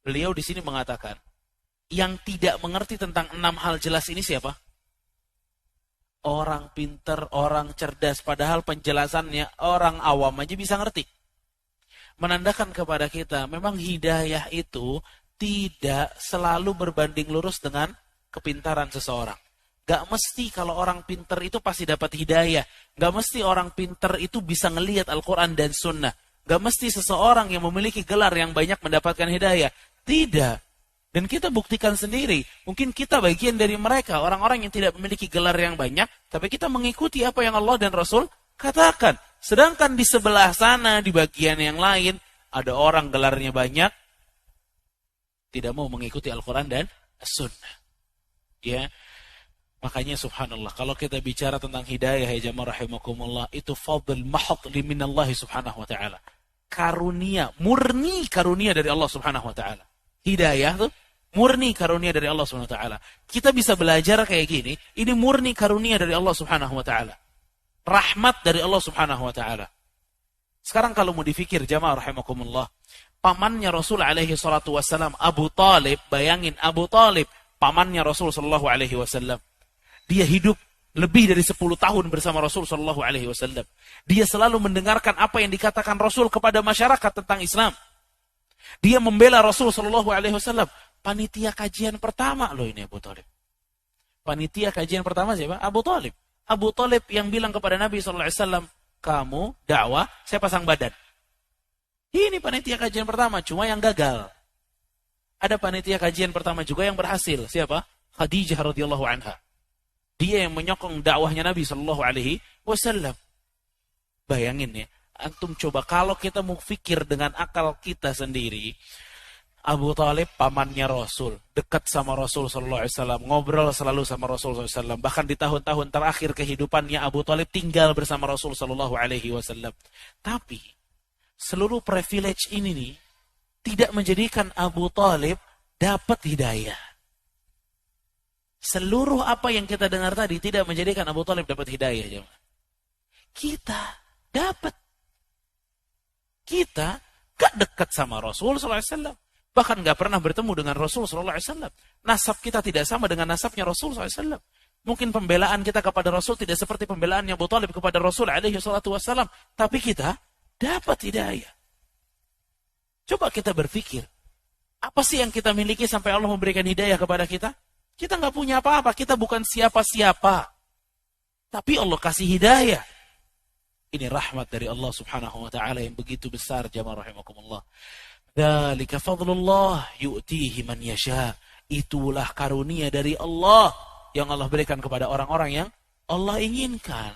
Beliau di sini mengatakan, yang tidak mengerti tentang 6 hal jelas ini siapa? Orang pintar, orang cerdas, padahal penjelasannya orang awam aja bisa ngerti. Menandakan kepada kita, memang hidayah itu tidak selalu berbanding lurus dengan kepintaran seseorang. Gak mesti kalau orang pintar itu pasti dapat hidayah. Gak mesti orang pintar itu bisa ngelihat Al-Quran dan Sunnah. Gak mesti seseorang yang memiliki gelar yang banyak mendapatkan hidayah. Tidak. Dan kita buktikan sendiri. Mungkin kita bagian dari mereka. Orang-orang yang tidak memiliki gelar yang banyak. Tapi kita mengikuti apa yang Allah dan Rasul katakan. Sedangkan di sebelah sana, di bagian yang lain, ada orang gelarnya banyak. Tidak mau mengikuti Al-Quran dan Sunnah. Ya. Makanya subhanallah. Kalau kita bicara tentang hidayah ya jamaah rahimakumullah. Itu fadl mahad minallahi subhanahu wa ta'ala. Karunia, murni karunia dari Allah subhanahu wa ta'ala. Hidayah tuh murni karunia dari Allah subhanahu wa ta'ala. Kita bisa belajar kayak gini, ini murni karunia dari Allah subhanahu wa ta'ala. Rahmat dari Allah subhanahu wa ta'ala. Sekarang kalau mau dipikir jamaah rahimakumullah, pamannya Rasul alaihi salatu wassalam, Abu Talib, bayangin Abu Talib, pamannya Rasul sallallahu alaihi wasallam. Dia hidup lebih dari 10 tahun bersama Rasul sallallahu alaihi wasallam. Dia selalu mendengarkan apa yang dikatakan Rasul kepada masyarakat tentang Islam. Dia membela Rasul sallallahu alaihi wasallam. Panitia kajian pertama loh ini Abu Talib. Panitia kajian pertama siapa? Abu Talib. Abu Talib yang bilang kepada Nabi sallallahu alaihi wasallam, "Kamu dakwah, saya pasang badan." Ini panitia kajian pertama, cuma yang gagal. Ada panitia kajian pertama juga yang berhasil. Siapa? Khadijah radhiyallahu anha. Dia yang menyokong dakwahnya Nabi sallallahu alaihi wasallam. Bayangin ya, antum coba kalau kita mau fikir dengan akal kita sendiri, Abu Talib pamannya Rasul, dekat sama Rasul sallallahu alaihi wasallam, ngobrol selalu sama Rasul sallallahu alaihi wasallam. Bahkan di tahun-tahun terakhir kehidupannya Abu Talib tinggal bersama Rasul sallallahu alaihi wasallam. Tapi seluruh privilege ini nih tidak menjadikan Abu Talib dapat hidayah. Seluruh apa yang kita dengar tadi tidak menjadikan Abu Talib dapat hidayah. Kita dapat. Kita gak dekat sama Rasul SAW. Bahkan gak pernah bertemu dengan Rasul SAW. Nasab kita tidak sama dengan nasabnya Rasul SAW. Mungkin pembelaan kita kepada Rasul tidak seperti pembelaannya Abu Talib kepada Rasul SAW. Tapi kita dapat hidayah. Coba kita berpikir. Apa sih yang kita miliki sampai Allah memberikan hidayah kepada kita? Kita nggak punya apa-apa, kita bukan siapa-siapa. Tapi Allah kasih hidayah. Ini rahmat dari Allah subhanahu wa ta'ala yang begitu besar, jamaah rahimakumullah. Dzalika fadlullah yu'tihi man yasha. Itulah karunia dari Allah yang Allah berikan kepada orang-orang yang Allah inginkan.